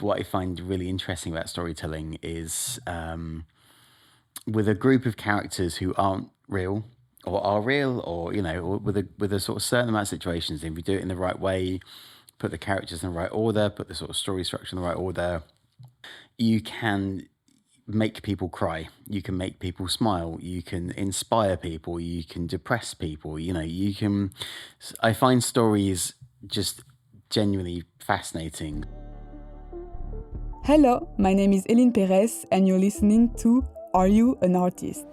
what I find really interesting about storytelling is with a group of characters who aren't real or are real, or or with a sort of certain amount of situations. If you do it in the right way, put the characters in the right order, put the sort of story structure in the right order, you can make people cry, you can make people smile, you can inspire people, you can depress people, you can. I find stories just genuinely fascinating. Hello, my name is Eline Perez and you're listening to Are You an Artist?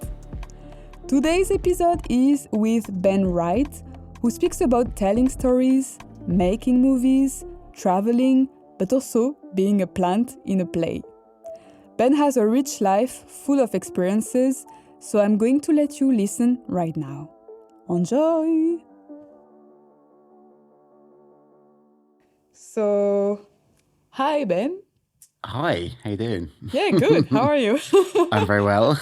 Today's episode is with Ben Wright, who speaks about telling stories, making movies, traveling, but also being a plant in a play. Ben has a rich life full of experiences, so I'm going to let you listen right now. Enjoy! So, hi Ben. Hi, how you doing? Yeah, good. How are you? I'm very well.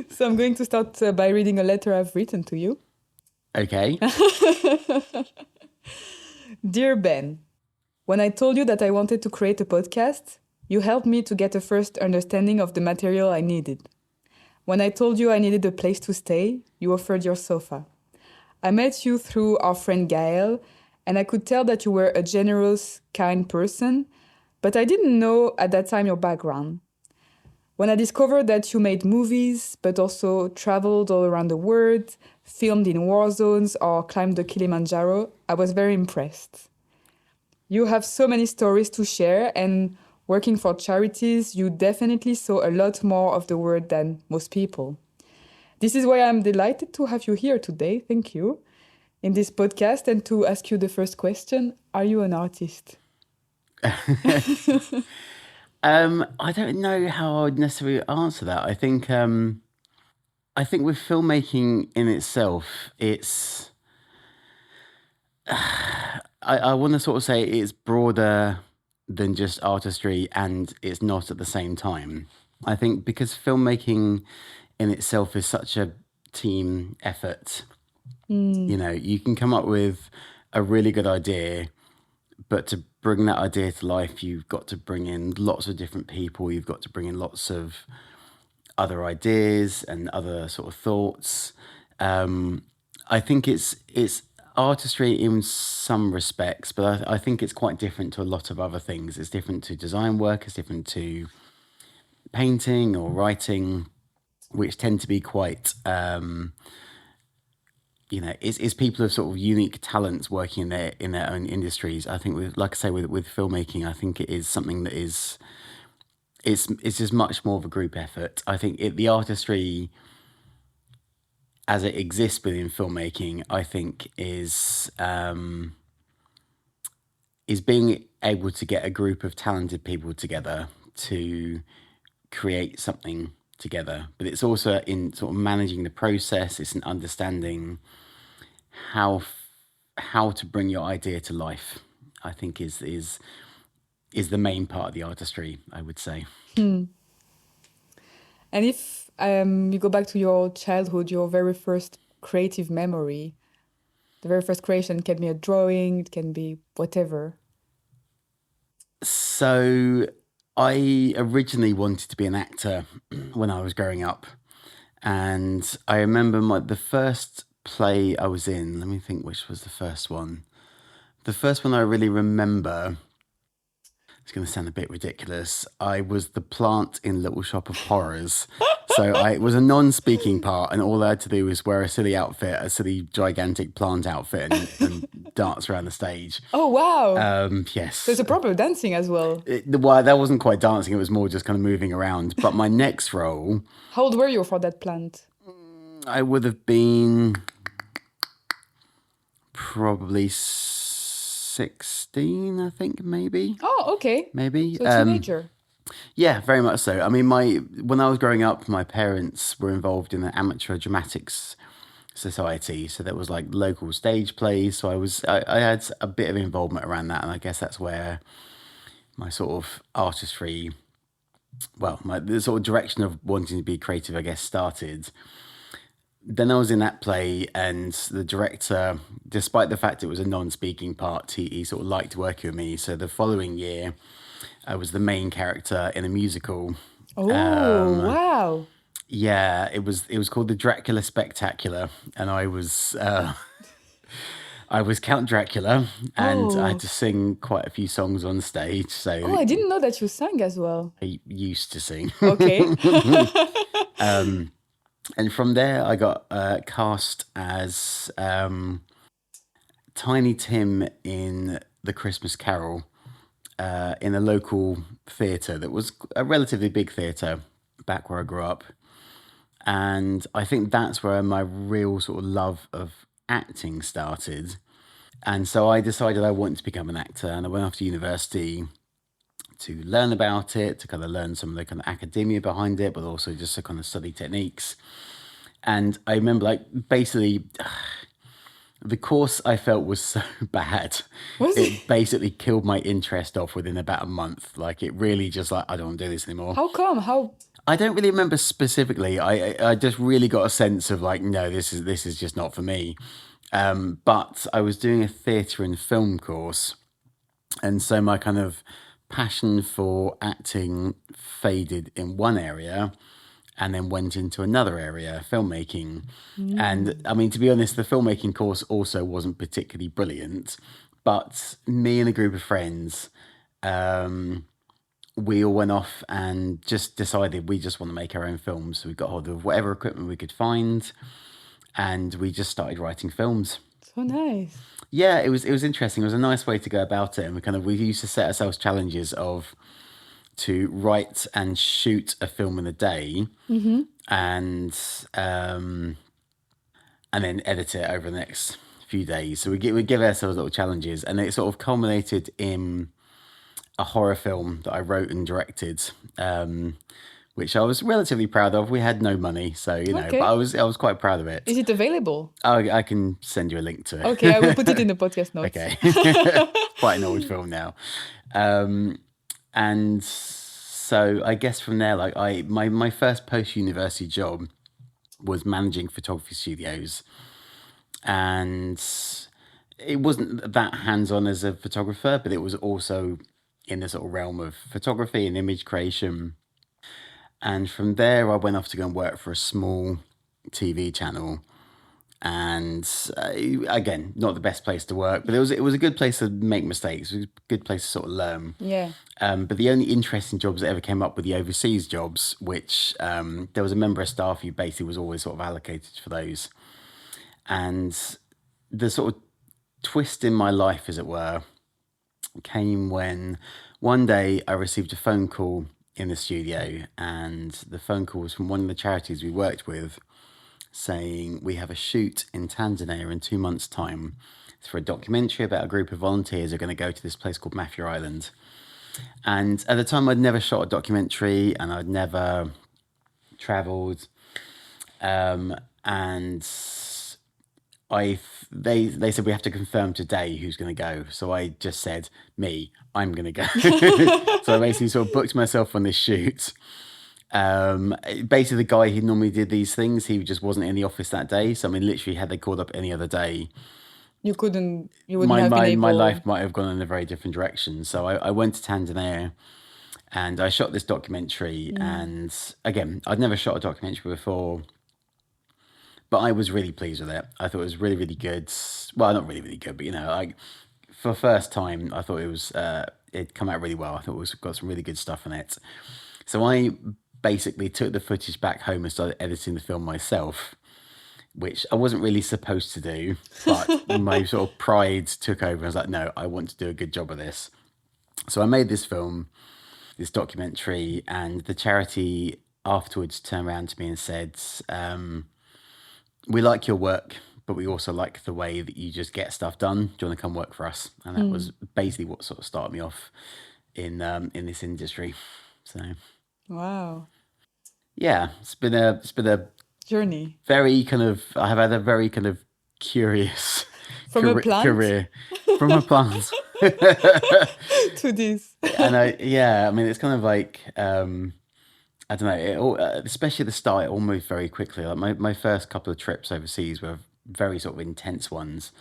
So I'm going to start by reading a letter I've written to you. Okay. Dear Ben, when I told you that I wanted to create a podcast, you helped me to get a first understanding of the material I needed. When I told you I needed a place to stay, you offered your sofa. I met you through our friend Gaël, and I could tell that you were a generous, kind person, but I didn't know at that time your background. When I discovered that you made movies, but also traveled all around the world, filmed in war zones, or climbed the Kilimanjaro, I was very impressed. You have so many stories to share, and working for charities, you definitely saw a lot more of the world than most people. This is why I'm delighted to have you here today, thank you, in this podcast, and to ask you the first question, are you an artist? I don't know how I would necessarily answer that. I think with filmmaking in itself, it's I want to sort of say it's broader than just artistry, and it's not at the same time. I think because filmmaking in itself is such a team effort, you can come up with a really good idea, but to bring that idea to life, you've got to bring in lots of different people. You've got to bring in lots of other ideas and other sort of thoughts. I think it's artistry in some respects, but I think it's quite different to a lot of other things. It's different to design work. It's different to painting or writing, which tend to be quite it's people of sort of unique talents working in their own industries. I think with, like I say, with filmmaking, I think it is something that is it's just much more of a group effort. I think the artistry as it exists within filmmaking, I think is being able to get a group of talented people together to create something together. But it's also in sort of managing the process. It's an understanding how to bring your idea to life. I think is the main part of the artistry, I would say. And if you go back to your childhood, your very first creative memory, the very first creation can be a drawing, it can be whatever. So I originally wanted to be an actor when I was growing up, and I remember the first play I was in. Let me think, which was the first one. The first one I really remember. It's going to sound a bit ridiculous. I was the plant in Little Shop of Horrors. So it was a non-speaking part, and all I had to do was wear a silly outfit, a silly gigantic plant outfit, and dance around the stage. Oh, wow. Yes. So it's a proper dancing as well. Well, that wasn't quite dancing. It was more just kind of moving around. But my next role, How old were you for that plant? I would have been probably 16, I think, maybe. Oh, okay. Maybe. So a teenager. Yeah, very much so. I mean, when I was growing up, my parents were involved in the amateur dramatics society, so there was like local stage plays. So I had a bit of involvement around that, and I guess that's where my sort of artistry, the sort of direction of wanting to be creative, I guess, started. Then I was in that play, and the director, despite the fact it was a non-speaking part, he sort of liked working with me. So the following year, I was the main character in a musical. Oh, wow. Yeah, it was called the Dracula Spectacular, and I was Count Dracula, and I had Oh, to sing quite a few songs on stage. So oh, I didn't know that you sang as well. I used to sing. Okay. And from there, I got cast as Tiny Tim in The Christmas Carol in a local theatre that was a relatively big theatre back where I grew up. And I think that's where my real sort of love of acting started. And so I decided I wanted to become an actor, and I went off to university to learn about it, to kind of learn some of the kind of academia behind it, but also just to kind of study techniques. And I remember, like, basically, the course I felt was so bad. Was it? It basically killed my interest off within about a month. Like, it really just, like, I don't want to do this anymore. How come? How? I don't really remember specifically. I just really got a sense of like, no, this is just not for me. But I was doing a theatre and film course, and so my kind of passion for acting faded in one area and then went into another area, filmmaking. And I mean, to be honest, the filmmaking course also wasn't particularly brilliant, but me and a group of friends, we all went off and just decided we just want to make our own films. So we got hold of whatever equipment we could find, and we just started writing films. So nice. Yeah, it was interesting. It was a nice way to go about it, and we used to set ourselves challenges of to write and shoot a film in a day, and and then edit it over the next few days. So we give ourselves little challenges, and it sort of culminated in a horror film that I wrote and directed, which I was relatively proud of. We had no money, so but Okay. I was quite proud of it. Is it available? I can send you a link to it. Okay, I will put it in the podcast notes. Okay, quite an old film now, and so I guess from there, like my first post university job was managing photography studios, and it wasn't that hands on as a photographer, but it was also in the sort of realm of photography and image creation. And from there, I went off to go and work for a small TV channel. And again, not the best place to work, but it was a good place to make mistakes. It was a good place to sort of learn. Yeah. But the only interesting jobs that ever came up were the overseas jobs, which there was a member of staff who basically was always sort of allocated for those. And the sort of twist in my life, as it were, came when one day I received a phone call in the studio, and the phone call was from one of the charities we worked with, saying we have a shoot in Tanzania in 2 months' time. It's for a documentary about a group of volunteers who are going to go to this place called Mafia Island. And at the time, I'd never shot a documentary, and I'd never travelled. And they said we have to confirm today who's going to go. So I just said, I'm going to go. So I basically sort of booked myself on this shoot. Basically, the guy who normally did these things, he just wasn't in the office that day. So I mean, literally, had they called up any other day, You wouldn't have been able. my life might have gone in a very different direction. So I went to Tanzania, and I shot this documentary. And again, I'd never shot a documentary before, but I was really pleased with it. I thought it was really, really good. Well, not really, really good, but like for the first time, I thought it'd come out really well. I thought it was got some really good stuff in it. So I basically took the footage back home and started editing the film myself, which I wasn't really supposed to do, but my sort of pride took over. I was like, no, I want to do a good job of this. So I made this film, this documentary, and the charity afterwards turned around to me and said, we like your work, but we also like the way that you just get stuff done. Do you want to come work for us? And that was basically what sort of started me off in this industry. So Wow. yeah, it's been a Journey. very kind of, I have had a very kind of curious From a plant career from a plant. to this. And I mean, it's kind of like, I don't know, especially at the start, it all moved very quickly. Like my first couple of trips overseas were very sort of intense ones.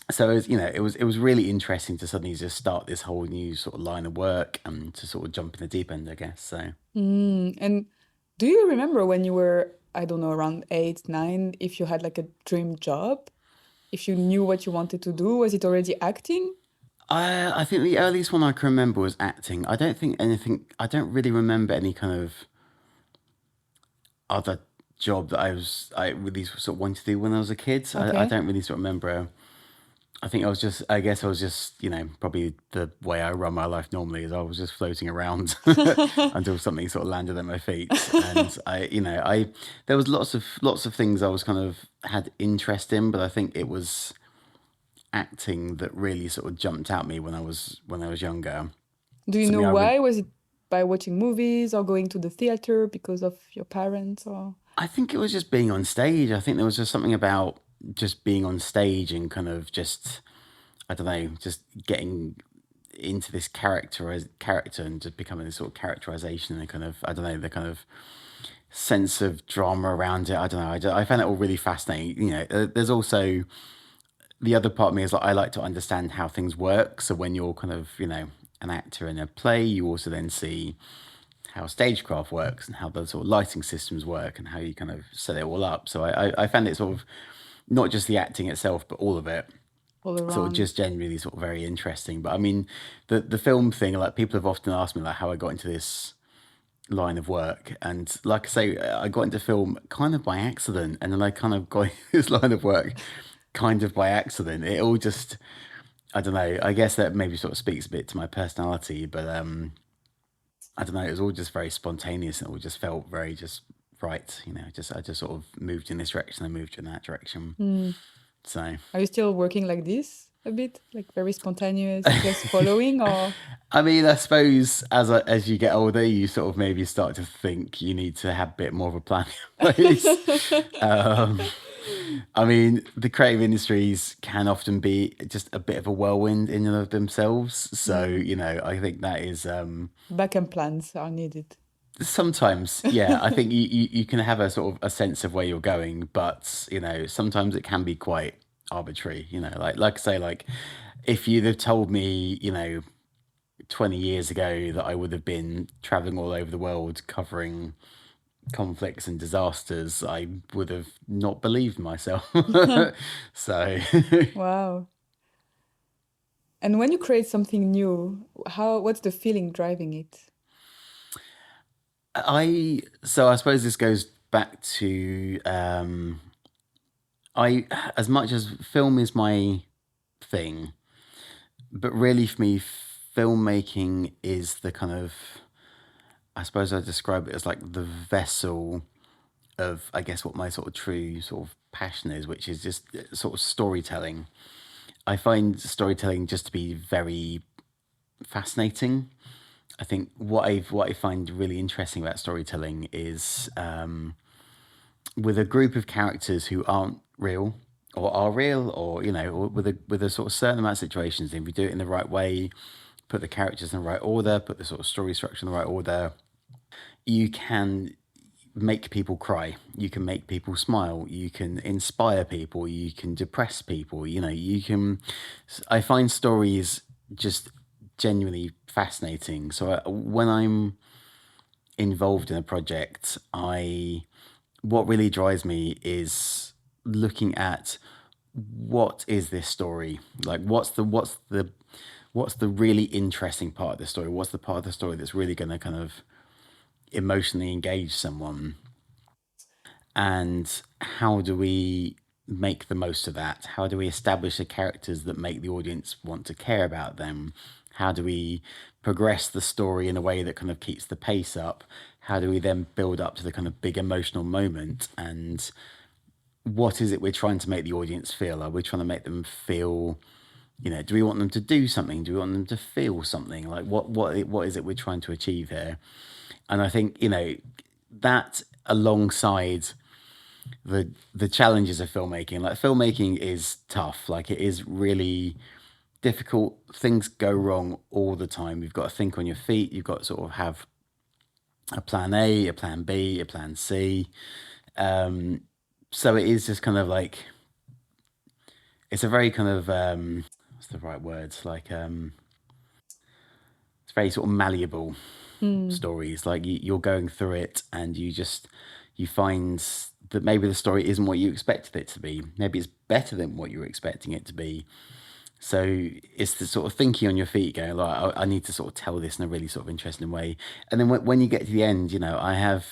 So it was really interesting to suddenly just start this whole new sort of line of work and to sort of jump in the deep end, I guess. So And do you remember when you were, I don't know, around 8, 9, if you had like a dream job? If you knew what you wanted to do? Was it already acting? I think the earliest one I can remember was acting. I don't think anything. I don't really remember any kind of other job that I really sort of wanted to do when I was a kid. I Okay. don't really sort of remember. I think I guess I was just, probably the way I run my life normally is I was just floating around until something sort of landed at my feet. And there was lots of things I was kind of had interest in, but I think it was acting that really sort of jumped out me when I was younger. Do you know Something I really, why? Was it by watching movies or going to the theater because of your parents or? I think it was just being on stage. I think there was just something about just being on stage and kind of just, I don't know, just getting into this character and just becoming this sort of characterization and the kind of, I don't know, the kind of sense of drama around it. I don't know. I found it all really fascinating. There's also the other part of me is like I like to understand how things work. So when you're kind of, an actor in a play, you also then see how stagecraft works and how the sort of lighting systems work and how you kind of set it all up. So I found it sort of not just the acting itself, but all of it All sort of around? just genuinely sort of very interesting. But I mean, the film thing, like people have often asked me like how I got into this line of work, and like I say, I got into film kind of by accident, and then I kind of got into this line of work kind of by accident. It all just, I don't know. I guess that maybe sort of speaks a bit to my personality, but I don't know. It was all just very spontaneous, and it all just felt very just right. Just I just sort of moved in this direction, I moved in that direction. Hmm. So. Are you still working like this a bit? Like very spontaneous, just following or? I mean, I suppose as you get older, you sort of maybe start to think you need to have a bit more of a plan in place. Um, I mean, the creative industries can often be just a bit of a whirlwind in and of themselves. So, Hmm. I think that is Backup plans are needed. sometimes, yeah, I think you can have a sort of a sense of where you're going, but, sometimes it can be quite arbitrary, like I say, like if you'd have told me, 20 years ago that I would have been traveling all over the world covering conflicts and disasters, I would have not believed myself. So Wow. And when you create something new, what's the feeling driving it? I suppose this goes back to I as much as film is my thing, but really for me filmmaking is the kind of, I suppose I describe it as like the vessel of, I guess, what my sort of true sort of passion is, which is just sort of storytelling. I find storytelling just to be very fascinating. I think what I find really interesting about storytelling is with a group of characters who aren't real or are real, or or with a sort of certain amount of situations. If you do it in the right way, put the characters in the right order, put the sort of story structure in the right order, you can make people cry, you can make people smile, you can inspire people, you can depress people, you can. I find stories just genuinely fascinating. So when I'm involved in a project, I what really drives me is looking at what is this story, like what's the really interesting part of the story, what's the part of the story that's really going to kind of emotionally engage someone, and how do we make the most of that? How do we establish the characters that make the audience want to care about them? How do we progress the story in a way that kind of keeps the pace up? How do we then build up to the kind of big emotional moment? And what is it we're trying to make the audience feel? Are we trying to make them feel, do we want them to do something? Do we want them to feel something? Like what is it we're trying to achieve here? And I think, that alongside the challenges of filmmaking. Like filmmaking is tough. Like it is really difficult. Things go wrong all the time. You've got to think on your feet. You've got to sort of have a plan A, a plan B, a plan C. So it is just kind of like it's a very kind of what's the right words, like it's very sort of malleable Hmm. stories. Like you're going through it and you find that maybe the story isn't what you expected it to be. Maybe it's better than what you were expecting it to be. So it's the sort of thinking on your feet, going like, I need to sort of tell this in a really sort of interesting way. And then when you get to the end, you know, I have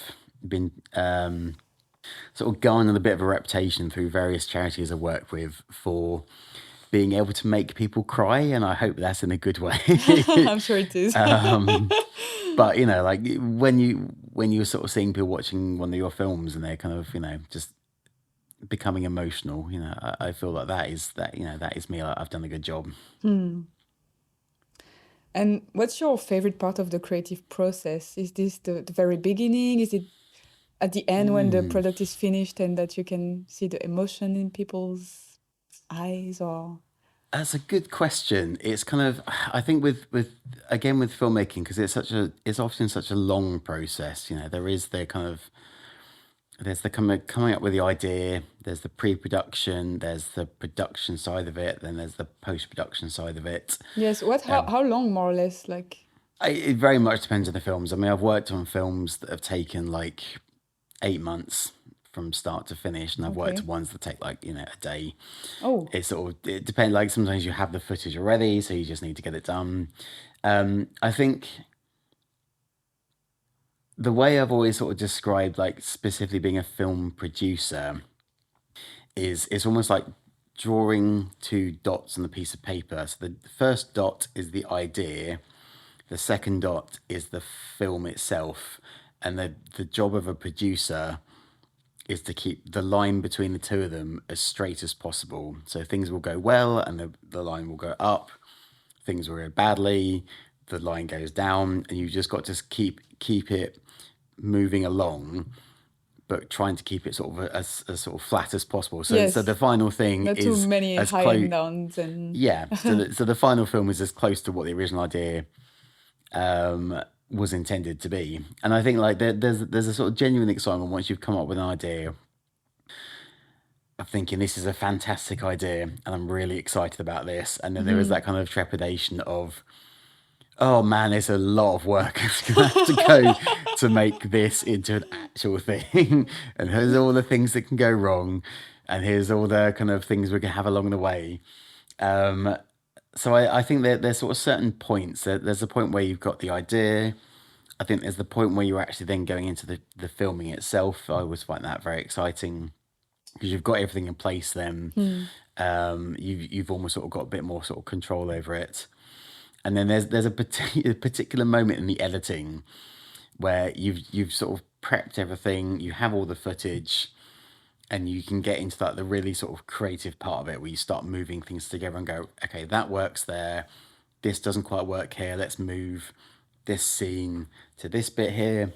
been sort of garnered a bit of a reputation through various charities I work with for being able to make people cry, and I hope that's in a good way. I'm sure it is. But you know, like when you're sort of seeing people watching one of your films and they're kind of, you know, just becoming emotional, you know, I feel like that, you know, that is me. Like, I've done a good job. And what's your favorite part of the creative process? Is this the very beginning? Is it at the end when the product is finished and that you can see the emotion in people's eyes? Or That's a good question. It's kind of, I think with again with filmmaking, because it's often such a long process. You know, there is the kind of there's the coming up with the idea, there's the pre-production, there's the production side of it, then there's the post-production side of it. yes, what how long more or less? Like It very much depends on the films. I mean, I've worked on films that have taken like 8 months from start to finish, and I've worked okay. on ones that take like, you know, a day. Oh, It sort of it depends. Like sometimes you have the footage already, so you just need to get it done. I think the way I've always sort of described like specifically being a film producer is it's almost like drawing two dots on a piece of paper. So the first dot is the idea, the second dot is the film itself, and the job of a producer is to keep the line between the two of them as straight as possible. So things will go well and the line will go up. Things will go badly, the line goes down, and you've just got to keep it moving along, but trying to keep it sort of as sort of flat as possible. So the yes. final thing Not too is many as high and close. downs and Yeah. So the final film is as close to what the original idea was intended to be. And I think like there's a sort of genuine excitement once you've come up with an idea of thinking this is a fantastic idea and I'm really excited about this. And then there is that kind of trepidation of, oh man, there's a lot of work that's going to have to go to make this into an actual thing. And here's all the things that can go wrong. And here's all the kind of things we can have along the way. So I think that there's sort of certain points. There's a point where you've got the idea. I think there's the point where you're actually then going into the filming itself. I always find that very exciting because you've got everything in place then. You've almost sort of got a bit more sort of control over it. And then there's a particular moment in the editing where you've sort of prepped everything, you have all the footage, and you can get into that the really sort of creative part of it where you start moving things together and go, okay, that works there. This doesn't quite work here. Let's move this scene to this bit here.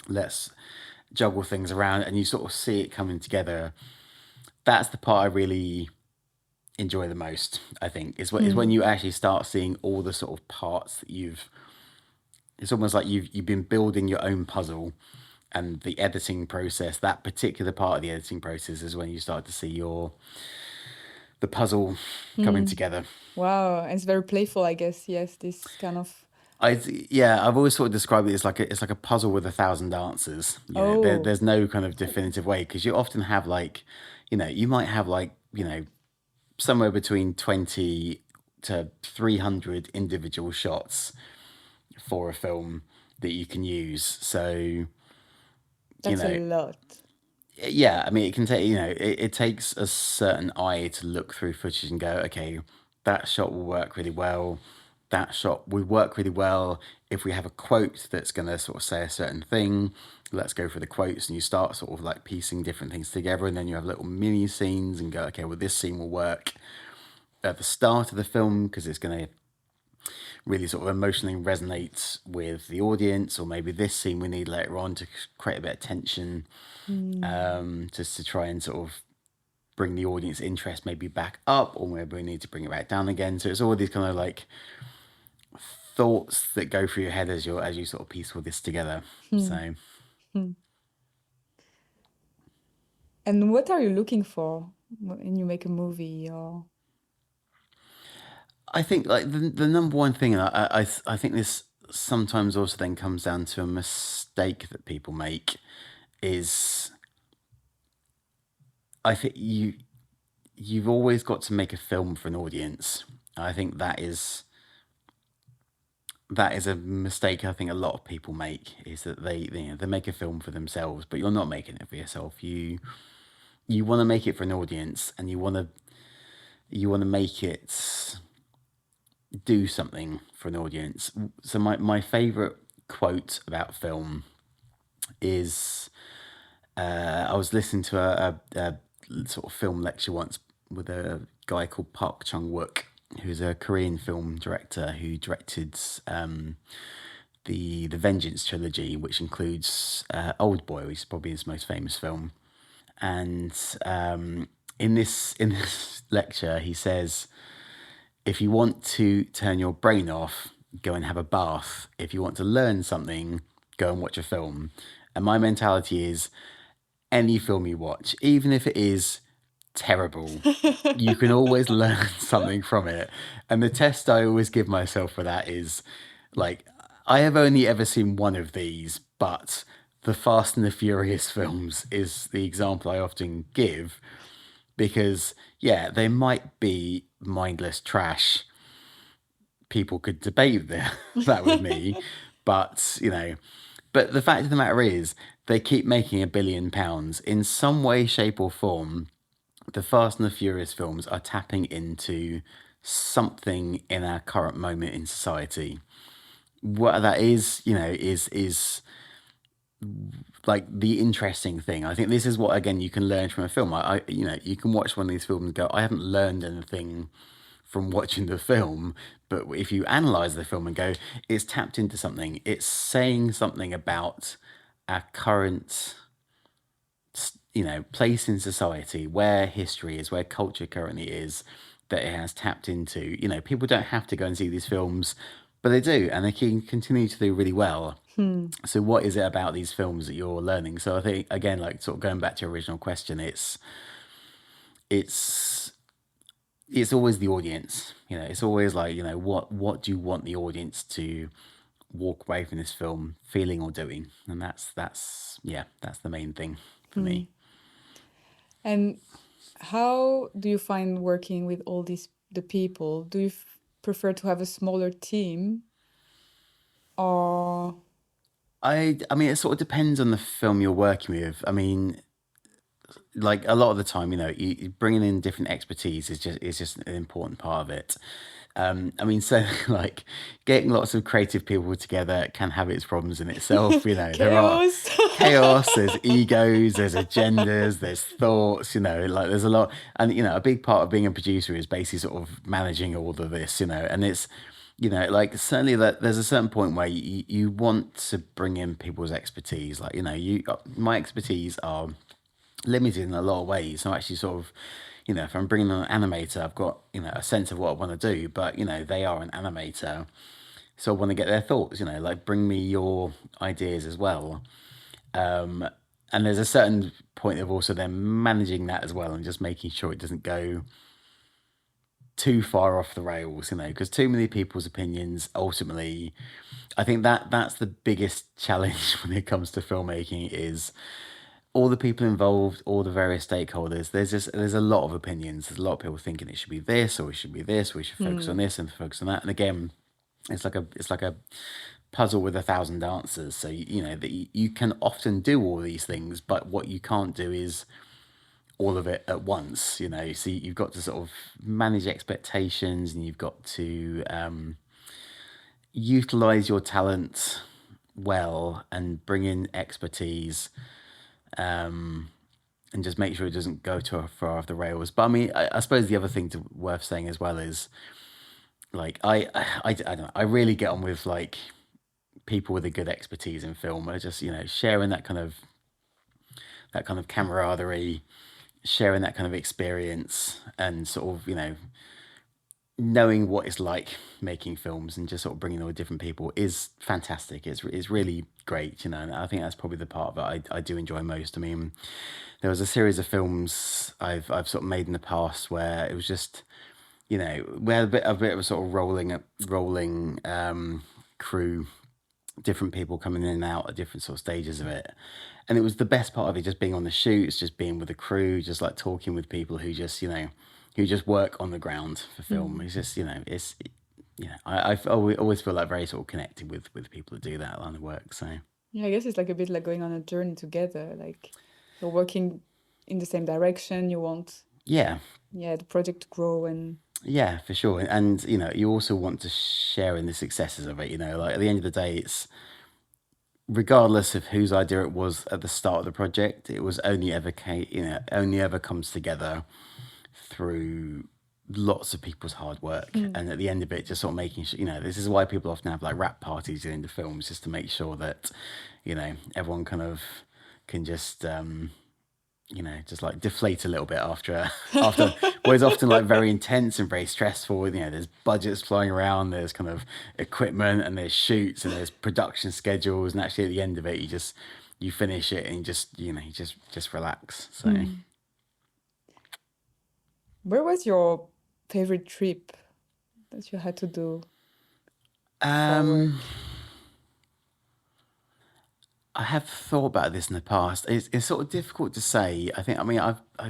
Let's juggle things around, and you sort of see it coming together. That's the part I really enjoy the most. I think is when you actually start seeing all the sort of parts that you've. It's almost like you've been building your own puzzle, and the editing process. That particular part of the editing process is when you start to see the puzzle coming together. wow, it's very playful, I guess. Yes, this kind of I've always sort of described it as like it's like a puzzle with 1,000 answers. You know, oh, there's no kind of definitive way because you often have like, you know, you might have like, you know, somewhere between 20 to 300 individual shots for a film that you can use. So, you that's a know, lot. yeah, I mean, it can take, you know, it takes a certain eye to look through footage and go, okay, that shot will work really well. That shot would work really well if we have a quote that's going to sort of say a certain thing. Let's go for the quotes, and you start sort of like piecing different things together, and then you have little mini scenes and go, okay, well, this scene will work at the start of the film because it's going to really sort of emotionally resonate with the audience, or maybe this scene we need later on to create a bit of tension, just to try and sort of bring the audience interest maybe back up, or maybe we need to bring it back down again. So it's all these kind of like thoughts that go through your head as you sort of piece all this together. So And what are you looking for when you make a movie or? I think like the number one thing, and I think this sometimes also then comes down to a mistake that people make is I think you've always got to make a film for an audience. I think that is a mistake I think a lot of people make is that they make a film for themselves, but you're not making it for yourself. You want to make it for an audience, and you want to make it do something for an audience. So my favorite quote about film is I was listening to a sort of film lecture once with a guy called Park Chan-wook, who's a Korean film director who directed the Vengeance trilogy, which includes Old Boy, which is probably his most famous film. And in this lecture, he says, if you want to turn your brain off, go and have a bath. If you want to learn something, go and watch a film. And my mentality is any film you watch, even if it is terrible, you can always learn something from it. And the test I always give myself for that is like, I have only ever seen one of these, but the Fast and the Furious films is the example I often give because, yeah, they might be mindless trash. People could debate that with me, but but the fact of the matter is, they keep making £1 billion in some way, shape, or form. The Fast and the Furious films are tapping into something in our current moment in society. What that is like the interesting thing. I think this is what again you can learn from a film. You can watch one of these films and go, I haven't learned anything from watching the film, but if you analyze the film and go, it's tapped into something, it's saying something about our current place in society, where history is, where culture currently is, that it has tapped into. People don't have to go and see these films, but they do, and they can continue to do really well. So what is it about these films that you're learning? So I think again, like sort of going back to your original question, it's it's always the audience. It's always like, what do you want the audience to walk away from this film feeling or doing? And that's the main thing for me. And how do you find working with all the people? Do you prefer to have a smaller team or I mean, it sort of depends on the film you're working with. I mean, like a lot of the time, bringing in different expertise is just an important part of it. I mean, so like getting lots of creative people together can have its problems in itself. There are chaos? chaos, there's egos, there's agendas, there's thoughts. Like there's a lot, and a big part of being a producer is basically sort of managing all of this. And it's like certainly that there's a certain point where you want to bring in people's expertise. Like my expertise are limited in a lot of ways. So actually sort of, if I'm bringing on an animator, I've got, a sense of what I want to do, but, they are an animator. So I want to get their thoughts, like bring me your ideas as well. And there's a certain point of also then managing that as well and just making sure it doesn't go too far off the rails, because too many people's opinions ultimately, I think that's the biggest challenge when it comes to filmmaking is all the people involved, all the various stakeholders. There's a lot of opinions. There's a lot of people thinking it should be this or it should be this. Or we should focus on this and focus on that. And again, it's like a puzzle with 1,000 answers. So that you can often do all these things, but what you can't do is all of it at once. So you've got to sort of manage expectations, and you've got to utilize your talent well and bring in expertise. And just make sure it doesn't go too far off the rails. But I mean, I suppose the other thing worth saying as well is, like, I don't know, I really get on with like people with a good expertise in film. I just sharing that kind of camaraderie, sharing that kind of experience, and sort of knowing what it's like making films and just sort of bringing all different people is fantastic. It's really great, and I think that's probably the part that I do enjoy most. I mean, there was a series of films I've sort of made in the past where it was just we had a bit of a sort of rolling crew, different people coming in and out at different sort of stages of it. And it was the best part of it, just being on the shoots, just being with the crew, just like talking with people who just, who just work on the ground for film. It's just, always feel like very sort of connected with people that do that line of work. So Yeah, I guess it's like a bit like going on a journey together. Like you're working in the same direction. You want, yeah, the project to grow and yeah, for sure. And, you also want to share in the successes of it, like at the end of the day, it's regardless of whose idea it was at the start of the project, it was only ever comes together through lots of people's hard work. And at the end of it, just sort of making sure, this is why people often have like rap parties at the end of films, just to make sure that, everyone kind of can just, just like deflate a little bit after what is often like very intense and very stressful. There's budgets flying around, there's kind of equipment, and there's shoots, and there's production schedules, and actually at the end of it, you finish it and you just relax. So where was your favorite trip that you had to do for work? I have thought about this in the past. It's sort of difficult to say. I've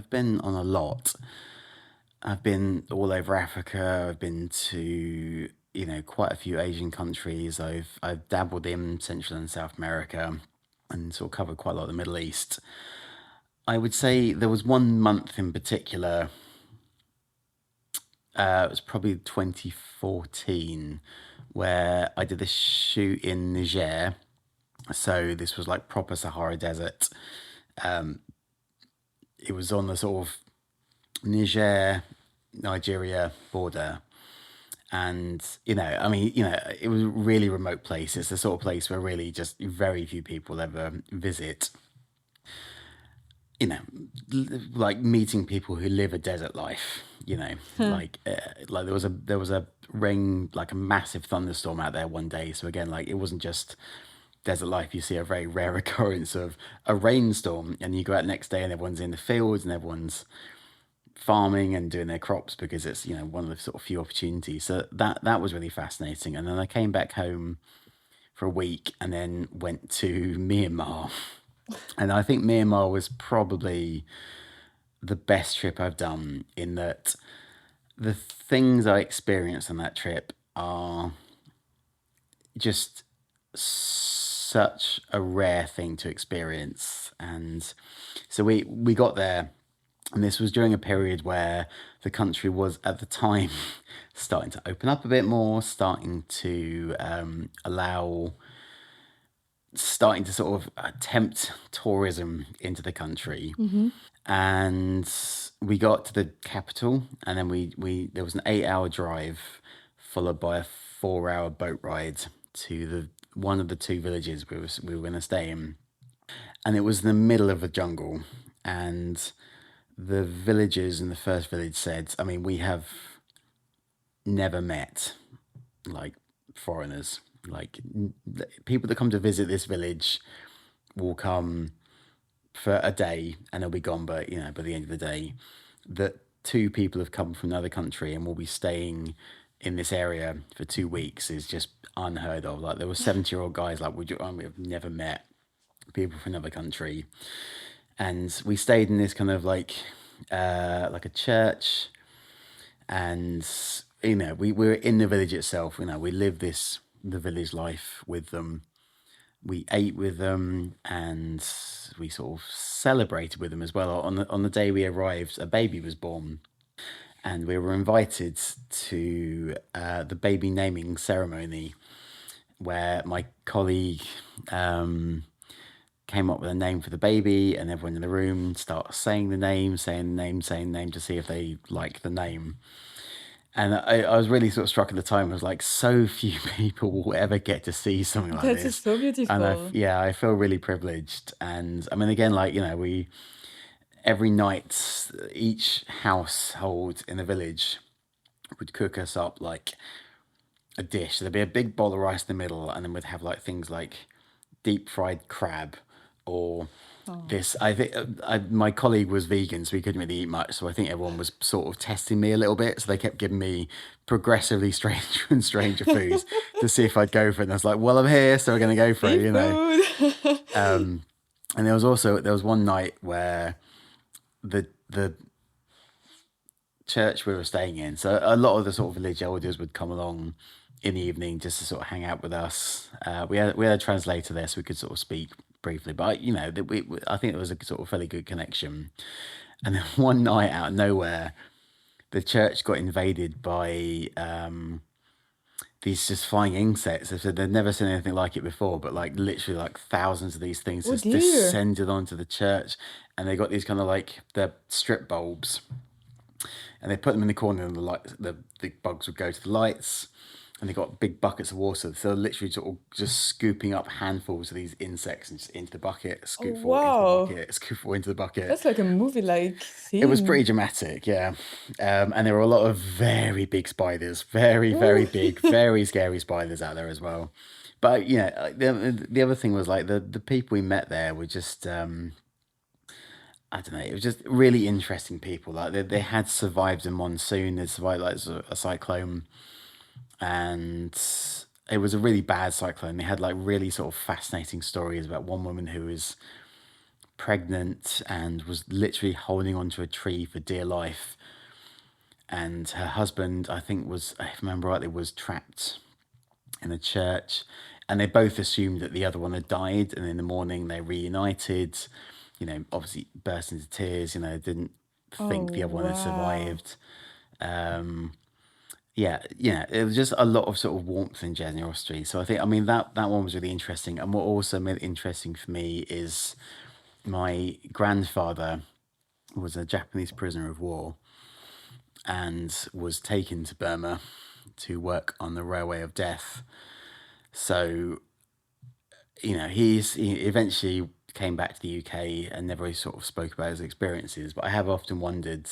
been on a lot. I've been all over Africa. I've been to quite a few Asian countries. I've dabbled in Central and South America, and sort of covered quite a lot of the Middle East. I would say there was one month in particular. It was probably 2014, where I did a shoot in Niger. So this was like proper Sahara Desert. It was on the sort of Niger, Nigeria border. And, it was a really remote place. It's the sort of place where really just very few people ever visit. You know, like meeting people who live a desert life, like there was a rain, like a massive thunderstorm out there one day. So again, like it wasn't just desert life. You see a very rare occurrence of a rainstorm, and you go out next day and everyone's in the fields and everyone's farming and doing their crops, because it's one of the sort of few opportunities. So that was really fascinating. And then I came back home for a week and then went to Myanmar. And I think Myanmar was probably the best trip I've done, in that the things I experienced on that trip are just such a rare thing to experience. And so we got there, and this was during a period where the country was at the time starting to open up a bit more, starting to starting to sort of tempt tourism into the country. And we got to the capital, and then we there was an 8-hour drive followed by a 4-hour boat ride to the one of the two villages we were going to stay in. And it was in the middle of a jungle, and the villagers in the first village said, we have never met like foreigners. Like people that come to visit this village will come for a day and they'll be gone. But by the end of the day, that two people have come from another country and will be staying in this area for 2 weeks is just unheard of. Like there were 70-year-old guys like, we have never met people from another country. And we stayed in this kind of like a church, and we were in the village itself. We lived the village life with them. We ate with them, and we sort of celebrated with them as well. On the day we arrived, a baby was born, and we were invited to the baby naming ceremony, where my colleague came up with a name for the baby, and everyone in the room started saying the name, to see if they like the name. And I was really sort of struck at the time. I was like, so few people will ever get to see something like That is this. so And beautiful. I feel really privileged. And again, like, we every night, each household in the village would cook us up like a dish. There'd be a big bowl of rice in the middle, and then we'd have like things like deep fried crab, or Oh. this. I think my colleague was vegan, so we couldn't really eat much. So I think everyone was sort of testing me a little bit. So they kept giving me progressively stranger and stranger foods to see if I'd go for it. And I was like, well, I'm here, so we're going to go for it, you know. Seafood. And there was one night where the church we were staying in, so a lot of the sort of village elders would come along in the evening just to sort of hang out with us. We had a translator there, so we could sort of speak briefly. But you know, I think there was a sort of fairly good connection. And then one night out of nowhere, the church got invaded by these just flying insects. They said they'd never seen anything like it before, but like literally like thousands of these things Oh just dear. descended onto the church, and they got these kind of like the strip bulbs, and they put them in the corner, and the bugs would go to the lights, and they got big buckets of water, so they're literally sort of just scooping up handfuls of these insects and just into the bucket, Oh scoop four into the wow. bucket, scoop four into the bucket. That's like a movie-like It was pretty scene. dramatic, yeah. And there were a lot of very big spiders, very, very Ooh. big, very scary spiders out there as well. But yeah, the other thing was like the people we met there were just I don't know, it was just really interesting people. Like they had survived a monsoon, they survived like a cyclone, and it was a really bad cyclone. They had like really sort of fascinating stories about one woman who was pregnant and was literally holding onto a tree for dear life, and her husband, I think, was, if I remember rightly, was trapped in a church, and they both assumed that the other one had died, and in the morning they reunited. You know, obviously burst into tears. You know, didn't Oh think the other one had wow. survived. Yeah, it was just a lot of sort of warmth and generosity. So I think, I mean, that one was really interesting. And what also made it interesting for me is my grandfather was a Japanese prisoner of war and was taken to Burma to work on the Railway of Death. So, you know, he eventually came back to the UK and never really sort of spoke about his experiences. But I have often wondered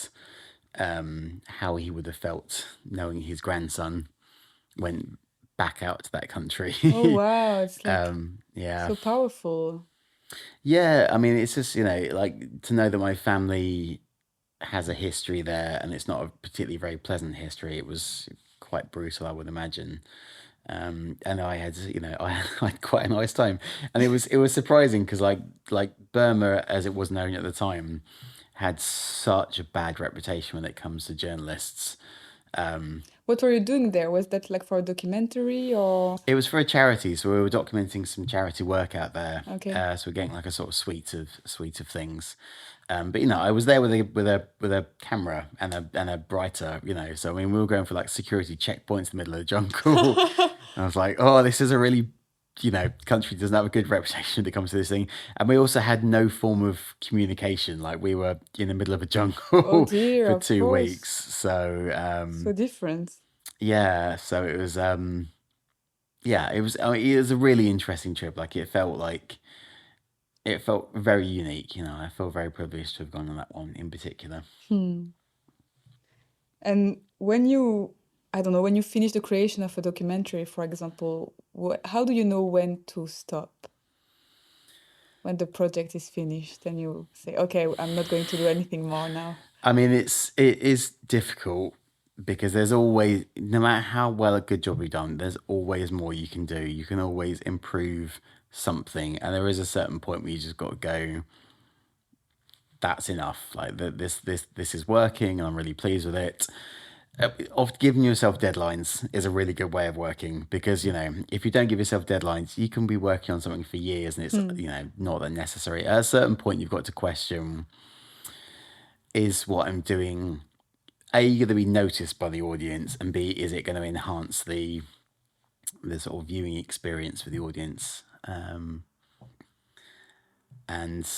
how he would have felt knowing his grandson went back out to that country. Oh wow. It's like Yeah. so powerful. Yeah, I mean, it's just, you know, like to know that my family has a history there, and it's not a particularly very pleasant history. It was quite brutal, I would imagine. And I had, you know, I had quite a nice time, and it was surprising because like Burma, as it was known at the time, had such a bad reputation when it comes to journalists. What were you doing there? Was that like for a documentary or It was for a charity, so we were documenting some charity work out there. okay. So we're getting like a sort of suite of things. But you know, I was there with a camera and a brighter, you know. So I mean, we were going for like security checkpoints in the middle of the jungle. And I was like, oh, this is a really, you know, country doesn't have a good reputation when it comes to this thing. And we also had no form of communication. Like we were in the middle of a Oh jungle dear, for of 2 weeks. course. So So different. yeah, so it was yeah, it was. I mean, it was a really interesting trip. It felt very unique. You know, I feel very privileged to have gone on that one in particular. Hmm. And I don't know, when you finish the creation of a documentary, for example, how do you know when to stop? When the project is finished and you say, okay, I'm not going to do anything more now. I mean, it is difficult because there's always, no matter how well a good job you've done, there's always more you can do. You can always improve something, and there is a certain point where you just got to go. That's enough. Like this is working, and I'm really pleased with it. Of giving yourself deadlines is a really good way of working, because you know, if you don't give yourself deadlines, you can be working on something for years and it's, Hmm. you know, not that necessary. At a certain point you've got to question, is what I'm doing A, going to be noticed by the audience, and B, is it going to enhance the sort of viewing experience for the audience? And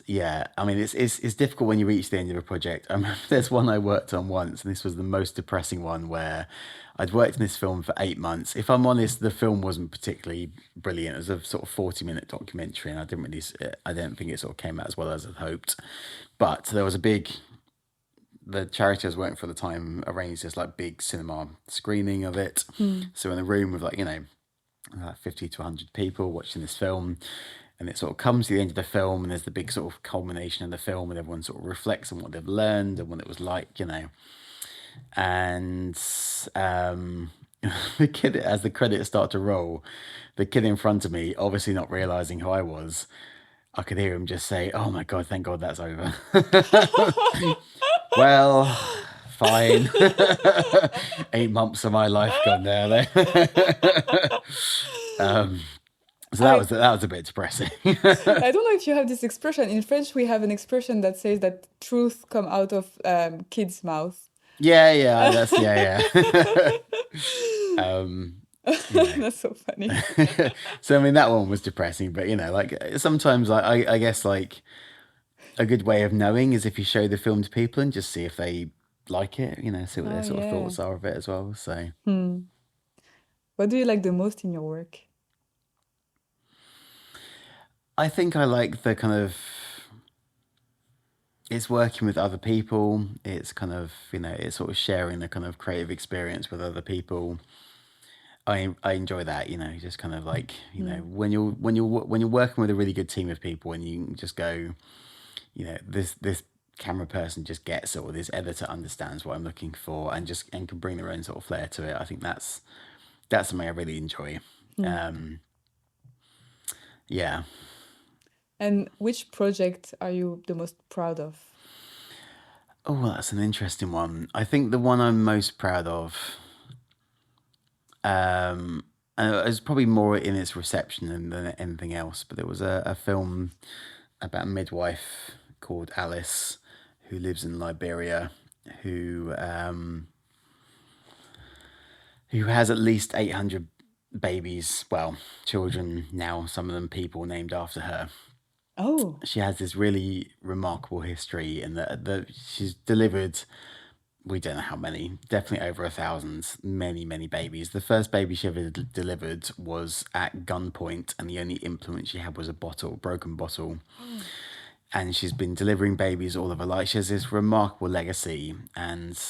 yeah, I mean, it's difficult when you reach the end of a project. I remember there's one I worked on once, and this was the most depressing one, where I'd worked in this film for 8 months. If I'm honest, the film wasn't particularly brilliant. It was a sort of 40-minute documentary, and I don't think it sort of came out as well as I'd hoped. But there was the charity I was working for at the time arranged this like big cinema screening of it. Hmm. So in a room with like, you know, 50 to 100 people watching this film, and it sort of comes to the end of the film, and there's the big sort of culmination of the film, and everyone sort of reflects on what they've learned and what it was like, and the kid, as the credits start to roll, the kid in front of me, obviously not realizing who I was, I could hear him just say, "Oh my god, thank God that's over." Well, fine. 8 months of my life gone there. So that was a bit depressing. I don't know if you have this expression. In French, we have an expression that says that truth come out of kids' mouth. Yeah, That's so funny. So I mean, that one was depressing, but like sometimes I guess like a good way of knowing is if you show the film to people and just see if they like it, see what their sort of thoughts are of it as well. So What do you like the most in your work? I think I like the kind of, it's working with other people. It's kind of, it's sort of sharing the kind of creative experience with other people. I enjoy that, just kind of like, when you're working with a really good team of people and you can just go, this camera person just gets it, or this editor understands what I'm looking for, and can bring their own sort of flair to it. I think that's something I really enjoy. Yeah. And which project are you the most proud of? Oh, well, that's an interesting one. I think the one I'm most proud of, and it's probably more in its reception than anything else, but there was a film about a midwife called Alice who lives in Liberia, who has at least 800 babies, well, children now, some of them people named after her. Oh, She has this really remarkable history in that she's delivered, we don't know how many, definitely over 1,000, many babies. The first baby she ever delivered was at gunpoint, and the only implement she had was a broken bottle. And she's been delivering babies all of her life. She has this remarkable legacy, and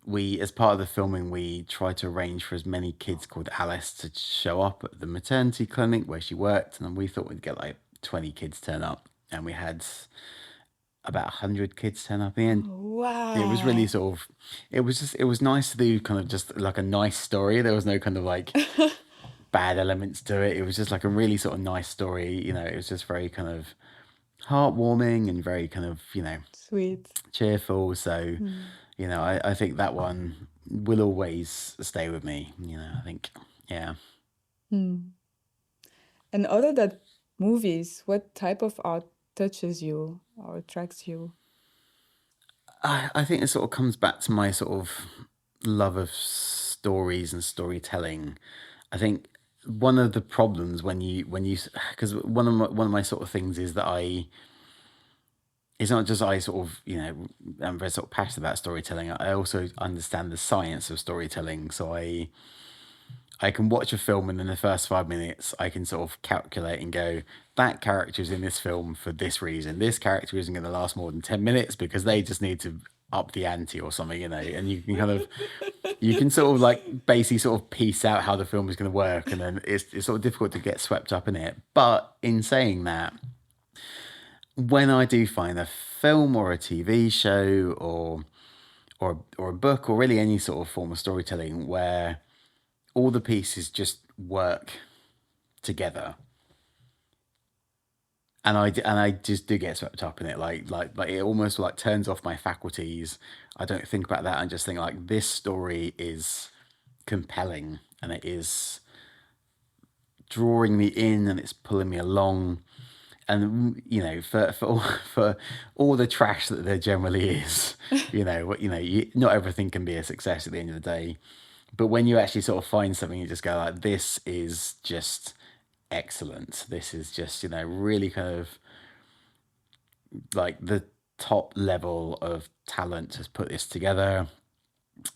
we, as part of the filming, we tried to arrange for as many kids called Alice to show up at the maternity clinic where she worked, and we thought we'd get like 20 kids turn up, and we had about 100 kids turn up in the end. wow. It was really sort of, it was nice to do kind of just like a nice story. There was no kind of like bad elements to it. It was just like a really sort of nice story. It was just very kind of heartwarming and very kind of, Sweet. cheerful. So, I think that one will always stay with me. I think, yeah. And other than movies, what type of art touches you or attracts you? I think it sort of comes back to my sort of love of stories and storytelling. I think one of the problems because one of my sort of things is that it's not just I sort of, I'm very sort of passionate about storytelling. I also understand the science of storytelling. So I can watch a film, and in the first 5 minutes, I can sort of calculate and go, that character is in this film for this reason. This character isn't going to last more than 10 minutes because they just need to up the ante or something, and you can kind of, you can sort of like basically sort of piece out how the film is going to work. And then it's sort of difficult to get swept up in it. But in saying that, when I do find a film or a TV show or a book or really any sort of form of storytelling where all the pieces just work together, and I just do get swept up in it, like it almost like turns off my faculties. I don't think about that and just think like, this story is compelling and it is drawing me in and it's pulling me along. And for all the trash that there generally is, not everything can be a success at the end of the day. But when you actually sort of find something, you just go like, this is just excellent. This is just, really kind of like the top level of talent has put this together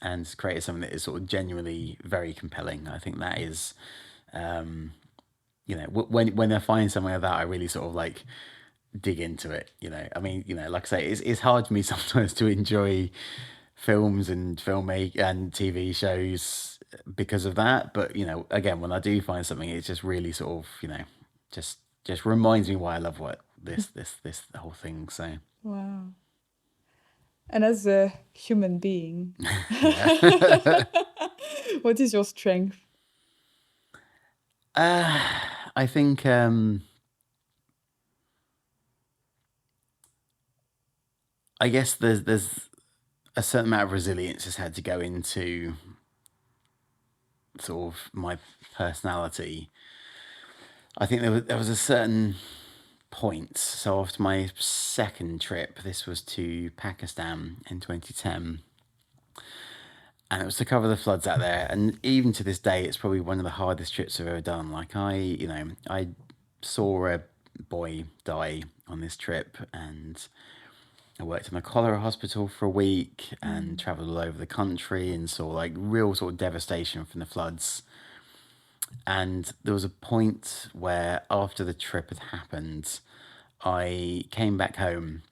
and created something that is sort of genuinely very compelling. I think that is, when I find something like that, I really sort of like dig into it. I mean, like I say, it's hard for me sometimes to enjoy films and and TV shows because of that. But again, when I do find something, it's just really sort of just reminds me why I love what this whole thing. So Wow. And as a human being, yeah. what is your strength? I think I guess there's a certain amount of resilience has had to go into sort of my personality. I think there was a certain point. So after my second trip, this was to Pakistan in 2010, and it was to cover the floods out there. And even to this day, it's probably one of the hardest trips I've ever done. Like I saw a boy die on this trip, and I worked in a cholera hospital for a week and traveled all over the country and saw like real sort of devastation from the floods. And there was a point where after the trip had happened, I came back home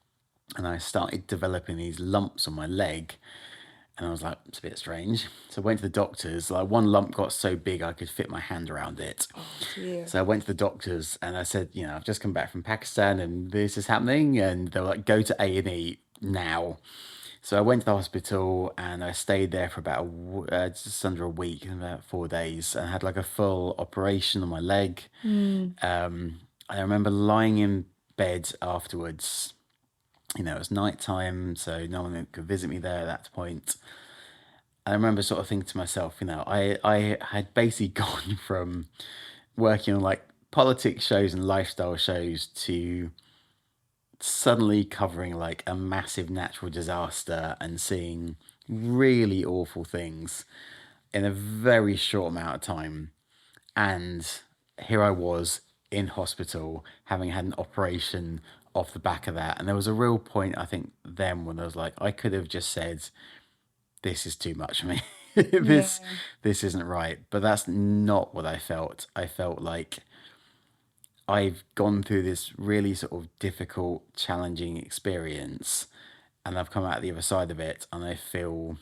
and I started developing these lumps on my leg. And I was like, it's a bit strange. So I went to the doctors. Like one lump got so big I could fit my hand around it. Oh dear. So I went to the doctors and I said, I've just come back from Pakistan and this is happening. And they were like, go to A&E now. So I went to the hospital and I stayed there for about just under a week, about 4 days, and had like a full operation on my leg. I remember lying in bed afterwards. It was nighttime, so no one could visit me there at that point. I remember sort of thinking to myself, I had basically gone from working on like politics shows and lifestyle shows to suddenly covering like a massive natural disaster and seeing really awful things in a very short amount of time. And here I was in hospital having had an operation off the back of that. And there was a real point, I think, then when I was like, I could have just said, this is too much for me. Yeah. This isn't right. But that's not what I felt. I felt like I've gone through this really sort of difficult, challenging experience, and I've come out the other side of it, and I feel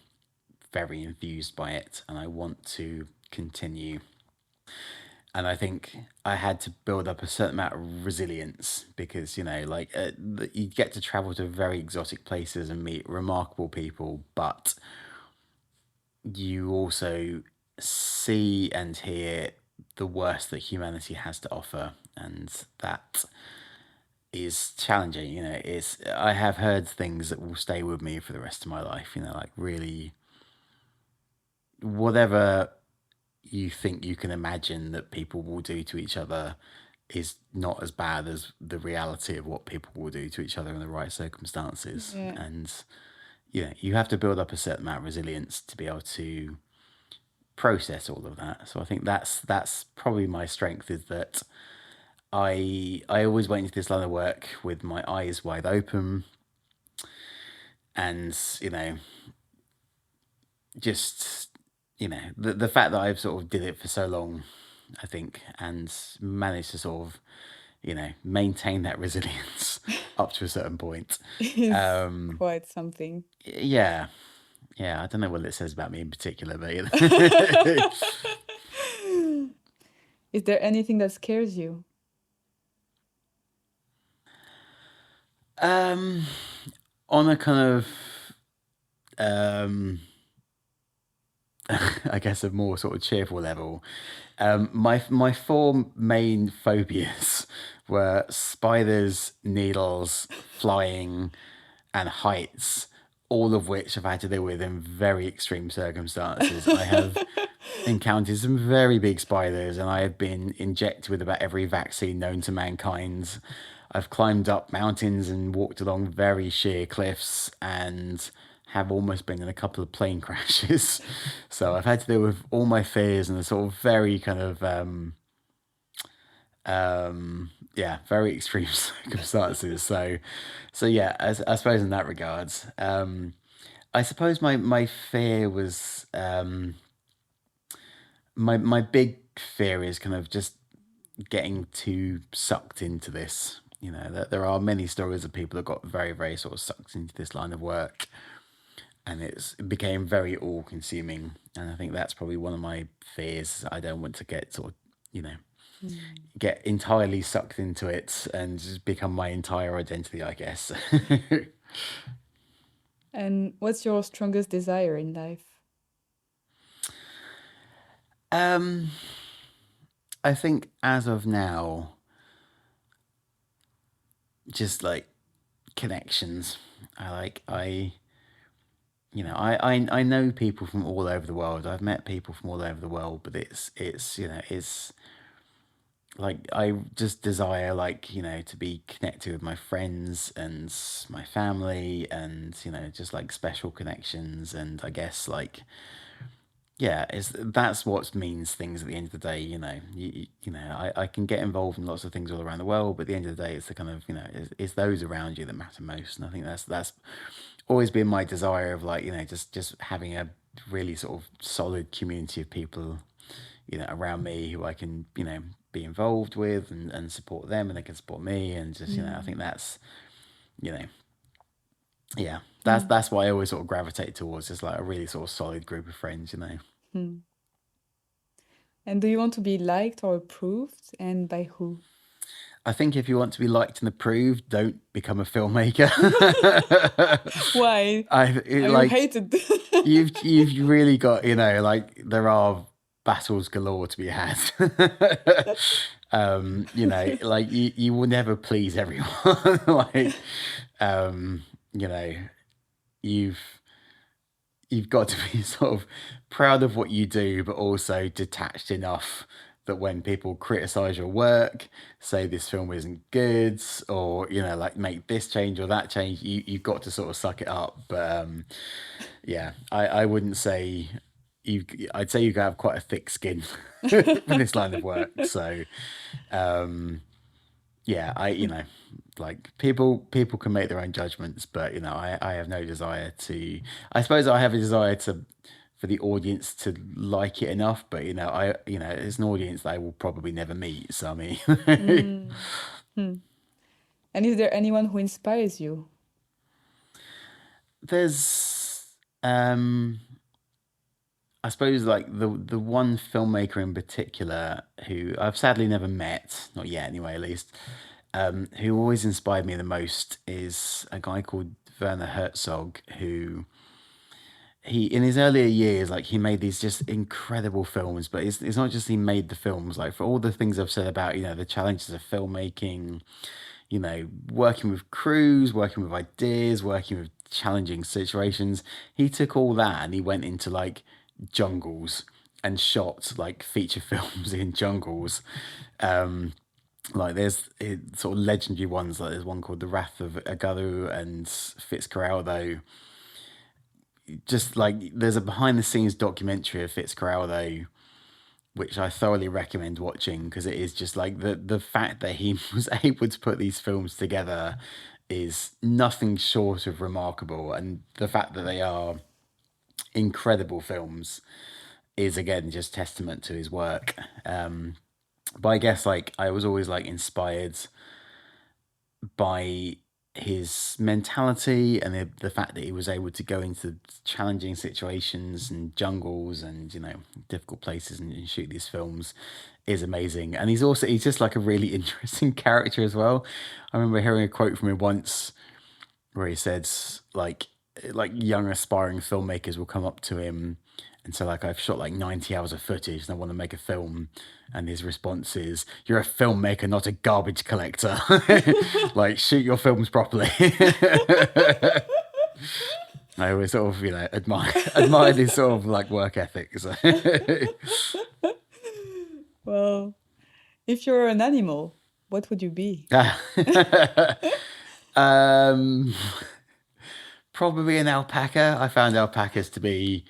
very enthused by it, and I want to continue. And I think I had to build up a certain amount of resilience because, you get to travel to very exotic places and meet remarkable people, but you also see and hear the worst that humanity has to offer, and that is challenging. It's I have heard things that will stay with me for the rest of my life. Like really, whatever you think you can imagine that people will do to each other is not as bad as the reality of what people will do to each other in the right circumstances. Yeah. And you have to build up a certain amount of resilience to be able to process all of that. So I think that's probably my strength, is that I always went into this line of work with my eyes wide open, and just the fact that I've sort of did it for so long, I think, and managed to sort of maintain that resilience up to a certain point. It's quite something. Yeah, I don't know what it says about me in particular, but Is there anything that scares you? On a kind of I guess a more sort of cheerful level, my four main phobias were spiders, needles, flying, and heights, all of which I've had to deal with in very extreme circumstances. I have encountered some very big spiders, and I have been injected with about every vaccine known to mankind. I've climbed up mountains and walked along very sheer cliffs, and have almost been in a couple of plane crashes. So I've had to deal with all my fears and the sort of very kind of very extreme circumstances. So yeah, I suppose in that regards, I suppose my fear was my big fear is kind of just getting too sucked into this. That there are many stories of people that got very, very sort of sucked into this line of work, and it became very all-consuming. And I think that's probably one of my fears. I don't want to get sort of, get entirely sucked into it and just become my entire identity, I guess. And what's your strongest desire in life? um, I think as of now, just like connections. I know people from all over the world. I've met people from all over the world, but it's like I just desire to be connected with my friends and my family and just like special connections. And I guess yeah, that's what means things at the end of the day. I can get involved in lots of things all around the world, but at the end of the day, it's the kind of it's those around you that matter most. And I think that's always been my desire of just having a really sort of solid community of people around me who I can be involved with and support them, and they can support me, and just I think that's you know yeah, that's what I always sort of gravitate towards, just like a really sort of solid group of friends. Hmm. And do you want to be liked or approved, and by who? I think if you want to be liked and approved, don't become a filmmaker. Why are you Like hated? you've really got there are battles galore to be had. Like you will never please everyone. like um, you know, you've you've got to be sort of proud of what you do, but also detached enough that when people criticize your work, say this film isn't good, or like make this change or that change, you've got to sort of suck it up. But yeah, I wouldn't say I'd say you have quite a thick skin for this line of work. So yeah, like people can make their own judgments, but I have no desire to. I suppose I have a desire to for the audience to like it enough, but it's an audience that I will probably never meet. So I mean, Mm. Hmm. And is there anyone who inspires you? there's I suppose like the one filmmaker in particular who I've sadly never met, not yet anyway, at least, who always inspired me the most is a guy called Werner Herzog, who he in his earlier years, like he made these just incredible films. But it's not just he made the films, like for all the things I've said about the challenges of filmmaking, working with crews, working with ideas, working with challenging situations. He took all that and he went into like jungles and shot like feature films in jungles. Like there's sort of legendary ones, like there's one called The Wrath of Agaru and Fitzcarraldo. Just like there's a behind the scenes documentary of Fitzcarraldo which I thoroughly recommend watching because it is just like the fact that he was able to put these films together is nothing short of remarkable, and the fact that they are incredible films is again just testament to his work. But I guess like I was always like inspired by his mentality and the fact that he was able to go into challenging situations and jungles and difficult places and shoot these films is amazing. And he's just like a really interesting character as well. I remember hearing a quote from him once where he said like young aspiring filmmakers will come up to him and so like I've shot like 90 hours of footage and I want to make a film, and his response is, "You're a filmmaker, not a garbage collector. Like shoot your films properly." I always sort of admire this sort of like work ethic. So. Well, if you're an animal, what would you be? um, Probably an alpaca. I found alpacas to be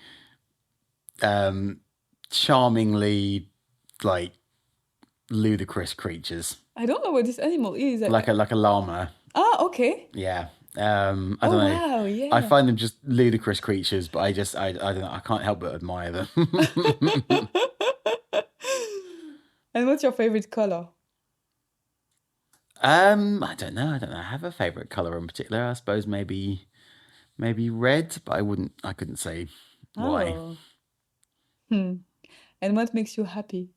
charmingly like ludicrous creatures. I don't know what this animal is. Like a llama. Ah, okay. Yeah. I don't Oh, know. wow, I yeah. find them just ludicrous creatures, but I don't know. I can't help but admire them. And what's your favorite color? I don't know. I don't know. I have a favorite color in particular. I suppose maybe red, but I couldn't say why. Oh. Hmm. And what makes you happy?